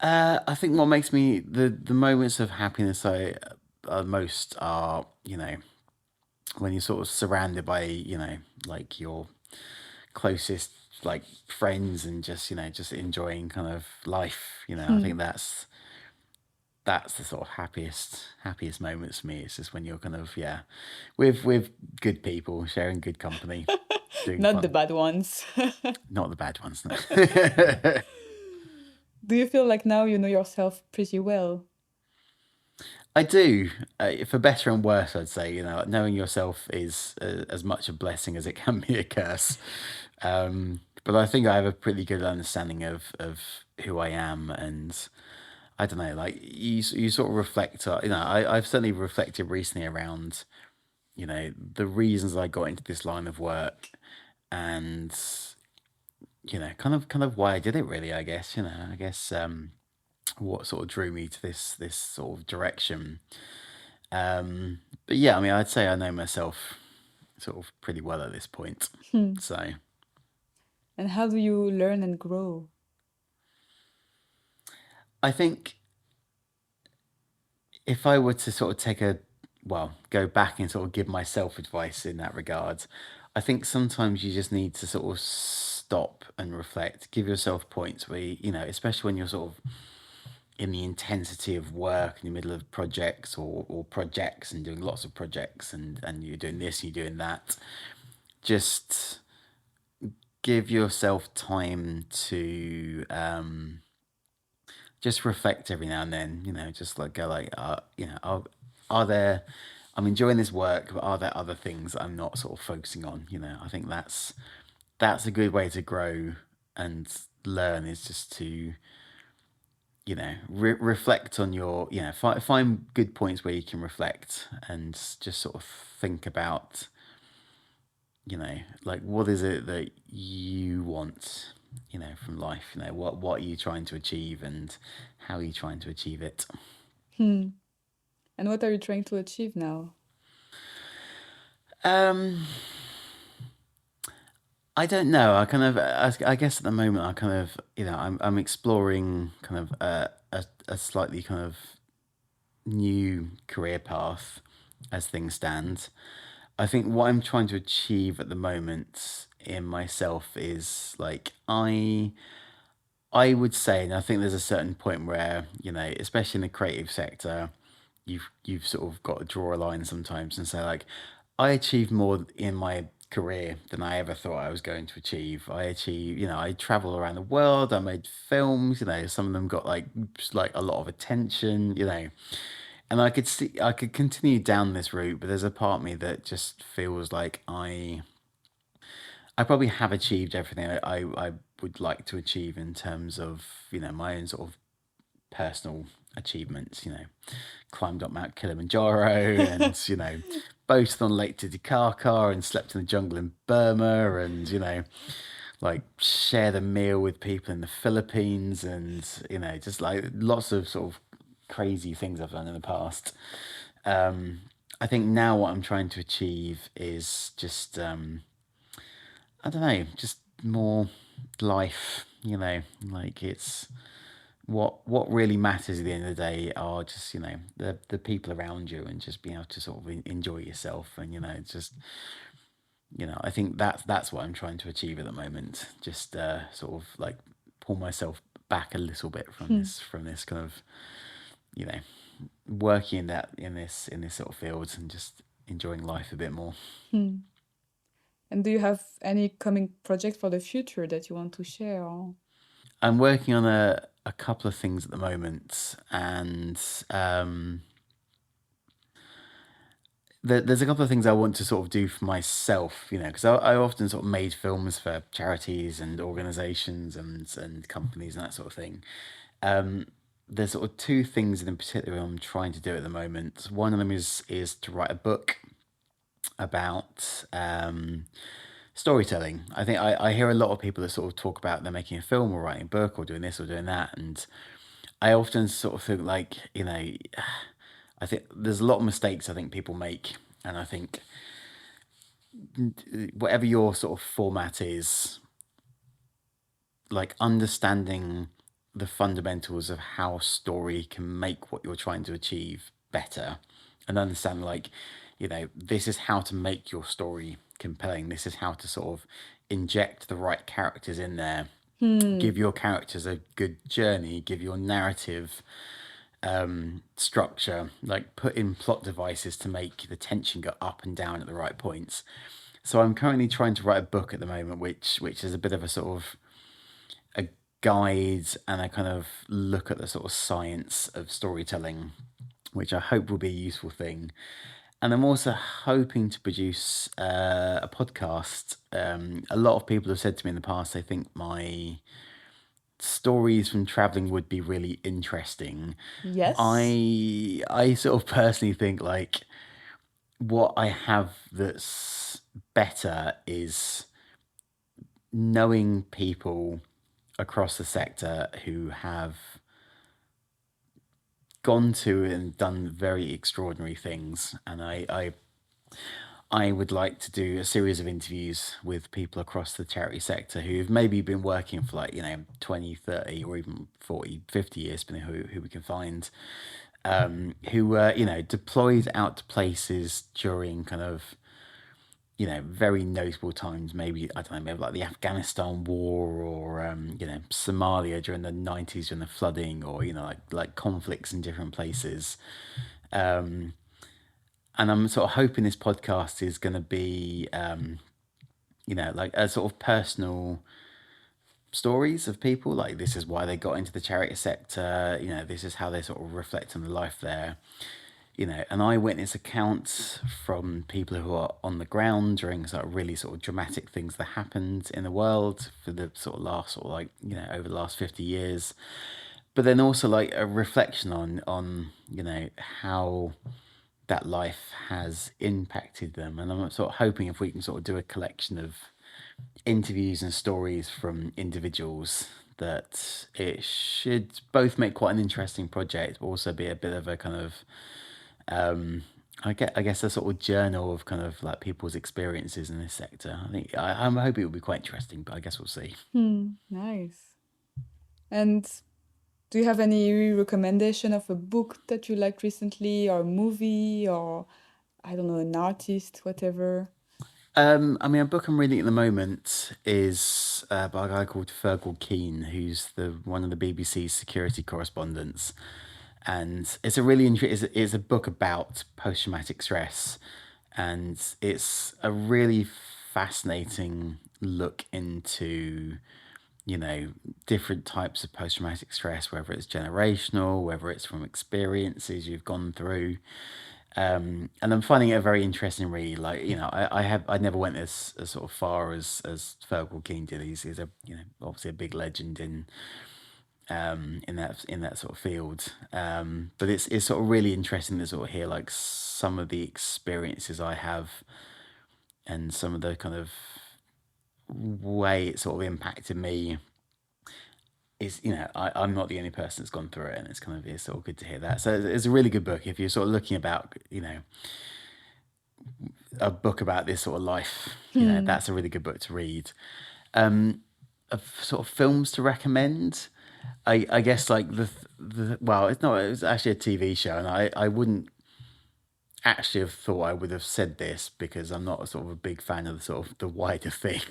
I think what makes me the moments of happiness I most are, when you're sort of surrounded by, like your closest like friends and just, just enjoying kind of life. I think that's the sort of happiest moments for me. It's just when you're kind of, yeah, with good people, sharing good company, doing Not the fun. bad ones. Not the bad ones, no. Do you feel like now you know yourself pretty well? I do, for better and worse, I'd say. Knowing yourself is as much a blessing as it can be a curse. But I think I have a pretty good understanding of who I am, and I don't know, like you sort of reflect. I've certainly reflected recently around, the reasons I got into this line of work, and kind of why I did it. Really, I guess. I guess what sort of drew me to this sort of direction. But yeah, I mean, I'd say I know myself sort of pretty well at this point. Hmm. So And how do you learn and grow? I think if I were to sort of go back and sort of give myself advice in that regard, I think sometimes you just need to sort of stop and reflect, give yourself points where, especially when you're sort of in the intensity of work in the middle of projects or projects and doing lots of projects and you're doing this, you're doing that, just give yourself time to just reflect every now and then, just like go like, are there, I'm enjoying this work, but are there other things that I'm not sort of focusing on? I think that's a good way to grow and learn, is just to, reflect on your, find good points where you can reflect and just sort of think about, like what is it that you want, from life, what are you trying to achieve and how are you trying to achieve it. Hmm. And what are you trying to achieve now? um I don't know. I guess at the moment I kind of, I'm exploring kind of a slightly kind of new career path as things stand. I think what I'm trying to achieve at the moment in myself is like I would say, and I think there's a certain point where, especially in the creative sector, you've sort of got to draw a line sometimes and say like, I achieved more in my career than I ever thought I was going to achieve. I travel around the world. I made films. Some of them got like a lot of attention. And I could continue down this route, but there's a part of me that just feels like I probably have achieved everything I would like to achieve in terms of, my own sort of personal achievements, climbed up Mount Kilimanjaro and, boated on Lake Titicaca and slept in the jungle in Burma and, like shared a meal with people in the Philippines and, just like lots of sort of crazy things I've done in the past. Um, I think now what I'm trying to achieve is just, I don't know, just more life, like it's what really matters at the end of the day are just, the people around you and just being able to sort of enjoy yourself and, just, I think that's what I'm trying to achieve at the moment. Just sort of like pull myself back a little bit Hmm. from this kind of, you know, working in this sort of field and just enjoying life a bit more. Hmm. And do you have any coming project for the future that you want to share? Or... I'm working on a couple of things at the moment, and there's a couple of things I want to sort of do for myself, because I often sort of made films for charities and organizations and companies and that sort of thing. Um, there's sort of two things in particular I'm trying to do at the moment. One of them is to write a book about storytelling. I think I hear a lot of people that sort of talk about they're making a film or writing a book or doing this or doing that, and I often sort of think like, I think there's a lot of mistakes I think people make, and I think whatever your sort of format is, like understanding the fundamentals of how story can make what you're trying to achieve better, and understand like, this is how to make your story compelling. This is how to sort of inject the right characters in there, give your characters a good journey, give your narrative structure, like put in plot devices to make the tension go up and down at the right points. So I'm currently trying to write a book at the moment, which is a bit of a sort of a guide and a kind of look at the sort of science of storytelling, which I hope will be a useful thing. And I'm also hoping to produce a podcast. A lot of people have said to me in the past they think my stories from traveling would be really interesting. Yes. I sort of personally think like what I have that's better is knowing people across the sector who have gone to and done very extraordinary things, and I would like to do a series of interviews with people across the charity sector who've maybe been working for like 20, 30, or even 40, 50 years, depending who we can find, who were deployed out to places during kind of very notable times. Maybe I don't know, maybe like the Afghanistan war, or Somalia during the 90s during the flooding, or like conflicts in different places. And I'm sort of hoping this podcast is going to be like a sort of personal stories of people, like this is why they got into the charity sector, this is how they sort of reflect on the life there, an eyewitness account from people who are on the ground during sort of really sort of dramatic things that happened in the world for the sort of last sort of like over the last 50 years. But then also like a reflection on how that life has impacted them. And I'm sort of hoping if we can sort of do a collection of interviews and stories from individuals, that it should both make quite an interesting project, but also be a bit of a kind of I guess a sort of journal of kind of like people's experiences in this sector. I'm hoping it will be quite interesting, but I guess we'll see. Nice. And do you have any recommendation of a book that you liked recently, or a movie, or I don't know, an artist, whatever? I mean, a book I'm reading at the moment is by a guy called Fergal Keane, who's the one of the BBC's security correspondents, and it's a really it's a book about post traumatic stress, and it's a really fascinating look into different types of post traumatic stress, whether it's generational, whether it's from experiences you've gone through. And I'm finding it a very interesting read. Like, I never went as sort of far as Fergal Keane did. He's a obviously a big legend in that sort of field. But it's sort of really interesting to sort of hear like some of the experiences I have, and some of the kind of way it sort of impacted me. Is I'm not the only person that's gone through it, and it's sort of good to hear that. So it's a really good book if you're sort of looking about a book about this sort of life. That's a really good book to read. Of sort of films to recommend, I guess like the well, it's not. It was actually a TV show, and I wouldn't actually have thought I would have said this, because I'm not a sort of a big fan of the sort of the wider thing.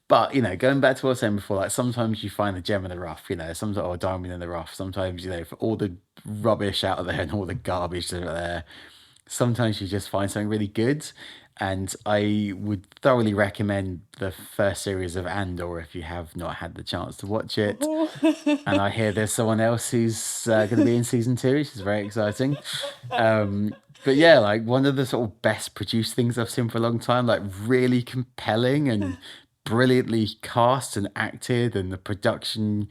But going back to what I was saying before, like sometimes you find a gem in the rough, sometimes, or a diamond in the rough. Sometimes, for all the rubbish out of there and all the garbage that are there, sometimes you just find something really good. And I would thoroughly recommend the first series of Andorre if you have not had the chance to watch it. Oh. And I hear there's someone else who's going to be in season 2, which is very exciting. But yeah, like one of the sort of best produced things I've seen for a long time, like really compelling and brilliantly cast and acted, and the production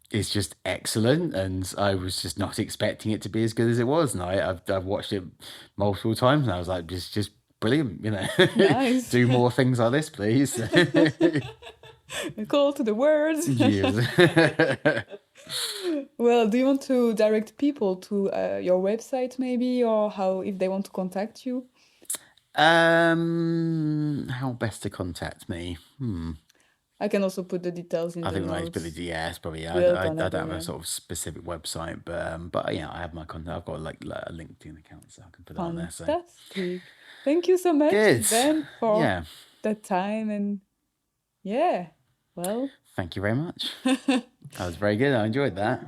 is just excellent. And I was just not expecting it to be as good as it was. And I've watched it multiple times, and I was like, just brilliant, Nice. do more things like this, please. A call to the words. Yes. Well, do you want to direct people to your website maybe, or how if they want to contact you? How best to contact me? I can also put the details in I the think like notes. it's probably We'll I connect don't have them, a sort of specific website, but yeah, I have my contact. I've got like a LinkedIn account, so I can put it on there. So Fantastic. Thank you so much, good. Ben, for Yeah. the time. And yeah, well, Thank you very much. That was very good. I enjoyed that.